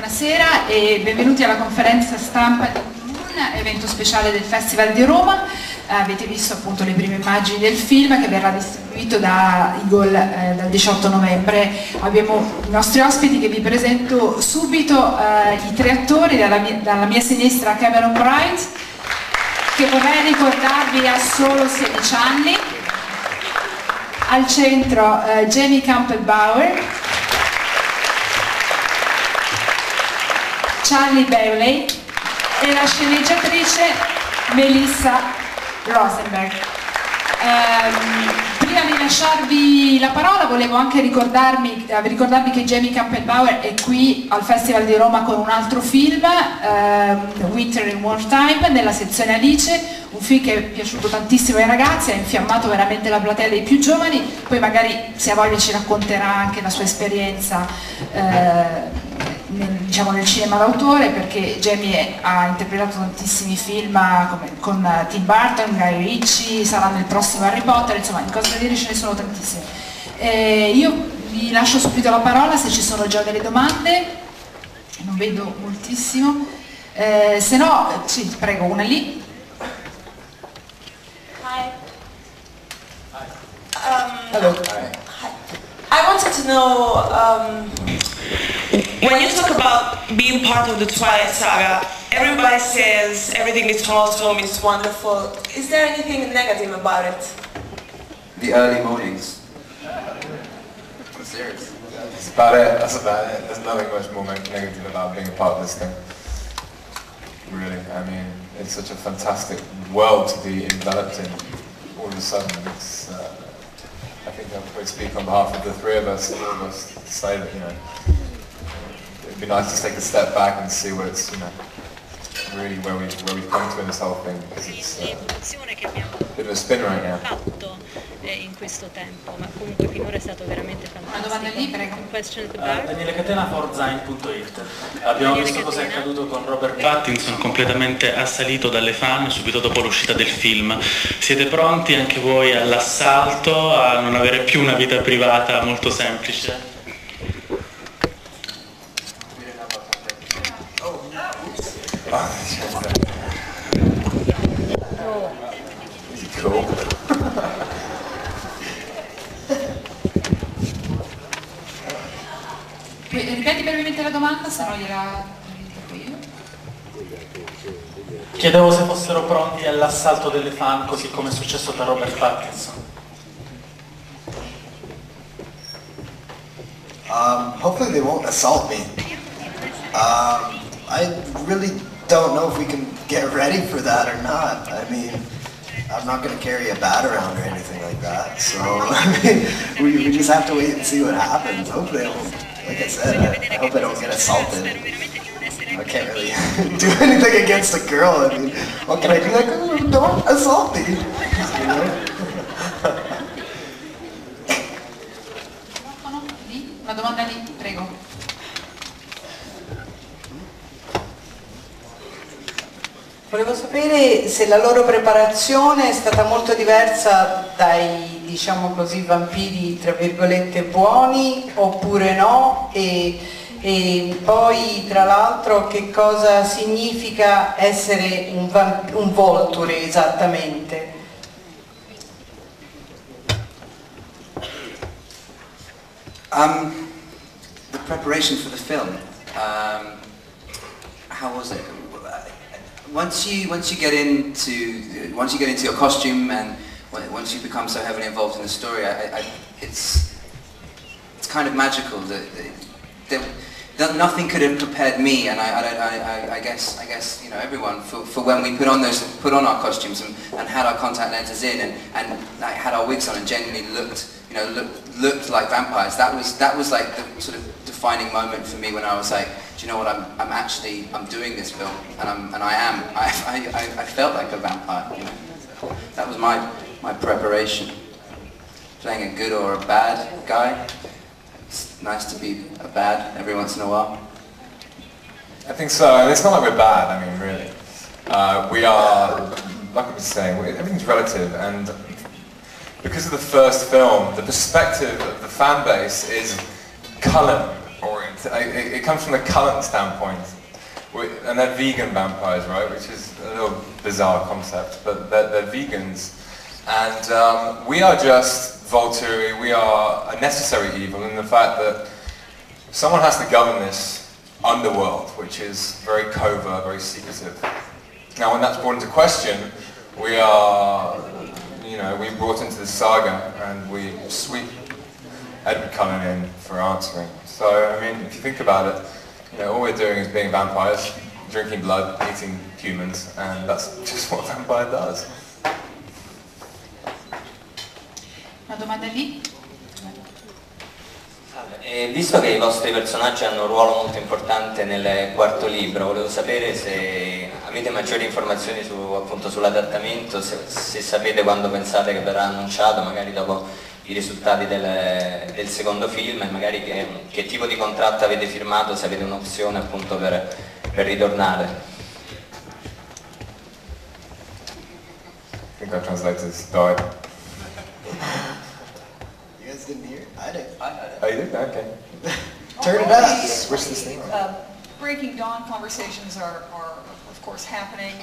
buonasera e benvenuti alla conferenza stampa di evento speciale del Festival di Roma. Avete visto appunto le prime immagini del film che verrà distribuito da Eagle dal 18 novembre. Abbiamo i nostri ospiti che vi presento subito, i tre attori. Dalla mia sinistra Campbell che vorrei ricordarvi ha solo 16 anni. Al centro Jamie Campbell, Charlie Bewley e la sceneggiatrice Melissa Rosenberg. Prima di lasciarvi la parola volevo anche ricordarvi che Jamie Campbell è qui al Festival di Roma con un altro film, Winter in Wartime, nella sezione Alice, un film che è piaciuto tantissimo ai ragazzi, ha infiammato veramente la platea dei più giovani. Poi magari se ha voglia ci racconterà anche la sua esperienza nel cinema d'autore, perché Jamie ha interpretato tantissimi film con Tim Burton, Guy Ritchie, sarà nel prossimo Harry Potter, insomma in cose da dire ce ne sono tantissime. Io vi lascio subito la parola se ci sono già delle domande, non vedo moltissimo, se no sì, prego, una lì. Hi. Hello. Hi. I wanted to know, when you talk about being part of the Twilight Saga, everybody says everything is awesome, it's wonderful. Is there anything negative about it? The early mornings. I'm serious. That's about it. That's about it. There's nothing much more negative about being a part of this thing. Really, I mean, it's such a fantastic world to be enveloped in. All of a sudden, it's. I think I would speak on behalf of the three of us, all of us, to say that it'd be nice to take a step back and see where it's really where we've come to in this whole thing, because it's a bit of a spin right now. In questo tempo, ma comunque finora è stato veramente fantastico. Una domanda lì, prego. Daniele Catena, forzain.it. Abbiamo visto cosa è accaduto con Robert Pattinson, completamente assalito dalle fan subito dopo l'uscita del film. Siete pronti anche voi all'assalto, a non avere più una vita privata molto semplice? Cool. Ripeti brevemente la domanda, se no gliela dico io. Chiedevo se fossero pronti all'assalto delle fan, così come è successo per Robert Pattinson. Hopefully they won't assault me. I really don't know if we can get ready for that or not. I mean, I'm not going to carry a bat around or anything like that, so I mean, we just have to wait and see what happens. Hopefully they won't. Like I said, I hope I don't get assaulted. I can't really do anything against a girl. I mean, what can I do? Like, oh, don't assault me. You know? Una domanda lì, prego. Volevo sapere se la loro preparazione è stata molto diversa dai, diciamo così, vampiri tra virgolette buoni oppure no, e poi tra l'altro che cosa significa essere un Vulture esattamente. The preparation for the film, how was it? Once you get into your costume and once you become so heavily involved in the story, it's kind of magical that nothing could have prepared me, and I guess everyone for when we put on our costumes and had our contact lenses in and like, had our wigs on and genuinely looked like vampires. That was like the sort of defining moment for me when I was like, do you know what, I'm doing this film and I felt like a vampire. So that was my preparation. Playing a good or a bad guy. It's nice to be a bad every once in a while. I think so, and it's not like we're bad, I mean, really. We are, like I was saying, everything's relative, and because of the first film, the perspective of the fan base is Cullen oriented. it comes from the current standpoint. And they're vegan vampires, right? Which is a little bizarre concept, but they're vegans. And we are just Volturi, we are a necessary evil in the fact that someone has to govern this underworld, which is very covert, very secretive. Now when that's brought into question, we are, we brought into the saga and we sweep Edward Cullen in for answering. So, I mean, if you think about it, all we're doing is being vampires, drinking blood, eating humans, and that's just what a vampire does. Una domanda lì? Visto che i vostri personaggi hanno un ruolo molto importante nel quarto libro, volevo sapere se avete maggiori informazioni sull'adattamento, se sapete quando pensate che verrà annunciato, magari dopo i risultati del secondo film, e magari che tipo di contratto avete firmato, se avete un'opzione appunto per ritornare. I think our translator's died. You guys didn't hear? I did. Oh, you did? Okay. Turn it up. Switch this thing on. Breaking Dawn conversations are of course happening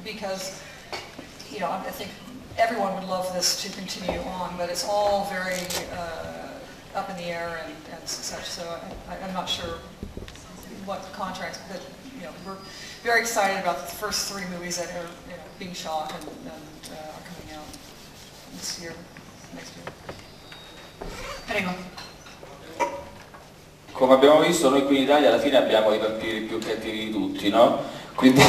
because, I think everyone would love this to continue on, but it's all very up in the air and such, so I'm not sure what contracts, but we're very excited about the first 3 movies that are being shot and are coming out this year, next year. Prego. Come abbiamo visto noi qui in Italia alla fine abbiamo i vampiri più cattivi di tutti, no? Quindi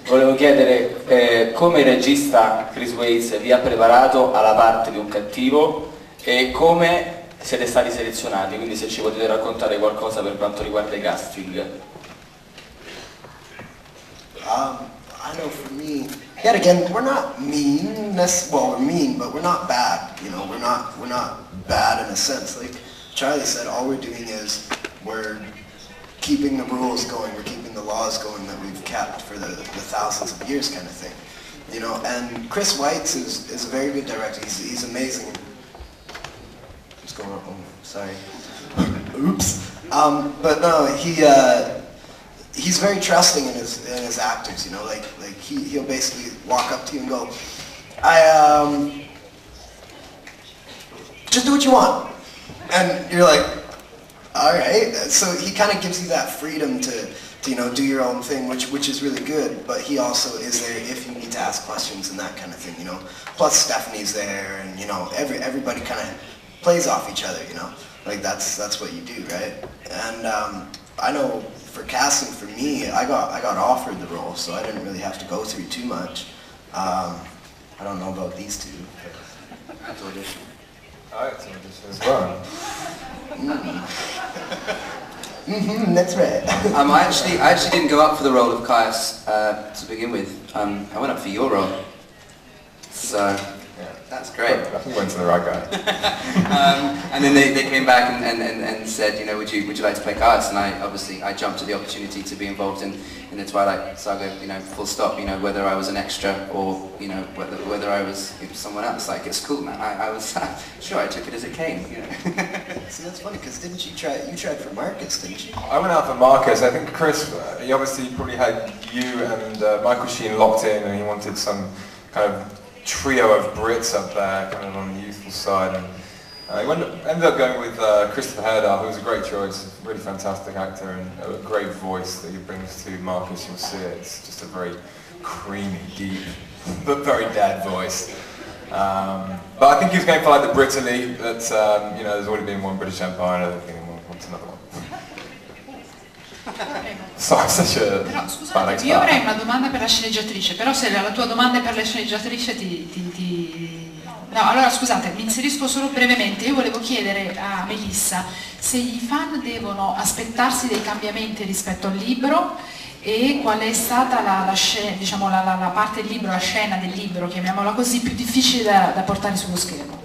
volevo chiedere come il regista Chris Weitz vi ha preparato alla parte di un cattivo e come siete stati selezionati, quindi se ci potete raccontare qualcosa per quanto riguarda i casting. I know for me, yet again, we're not mean, well, we're mean, but we're not bad, we're not bad in a sense. Like Charlie said, all we're doing is we're keeping the rules going, we're keeping the laws going that we've kept for the thousands of years kind of thing. And Chris Weitz is a very good director, he's amazing. What's going on? Oh, sorry. Oops. But no, he's very trusting in his actors, like he'll basically walk up to you and go, just do what you want. And you're like, alright. So he kind of gives you that freedom to do your own thing, which is really good, but he also is there if you need to ask questions and that kind of thing, Plus Stephenie's there, and everybody kind of plays off each other, Like that's what you do, right? And I know for casting, for me, I got offered the role, so I didn't really have to go through too much. I don't know about these two. That's audition. I had to audition as well. That's right. I actually didn't go up for the role of Caius to begin with. I went up for your role. So yeah, that's great. I think we went to the right guy. And then they came back and said, would you like to play Caius? And I jumped at the opportunity to be involved in the Twilight Saga, full stop. Whether I was an extra or whether I was someone else. Like, it's cool, man. I was sure I took it as it came. See, that's funny because didn't you tried for Marcus, didn't you? I went out for Marcus. I think Chris, he obviously probably had you and Michael Sheen locked in, and he wanted some kind of trio of Brits up there, kind of on the youthful side. And he ended up going with Christopher Herdar, who was a great choice, a really fantastic actor and a great voice that he brings to Marcus. You'll see it. It's just a very creamy, deep, but very dad voice. But I think he was going for like the Brit elite. That there's already been one British Empire, and I don't think anyone wants another one. Però scusate, io avrei una domanda per la sceneggiatrice, però se la tua domanda è per la sceneggiatrice No, allora scusate, mi inserisco solo brevemente. Io volevo chiedere a Melissa se i fan devono aspettarsi dei cambiamenti rispetto al libro e qual è stata la parte del libro, la scena del libro, chiamiamola così, più difficile da portare sullo schermo.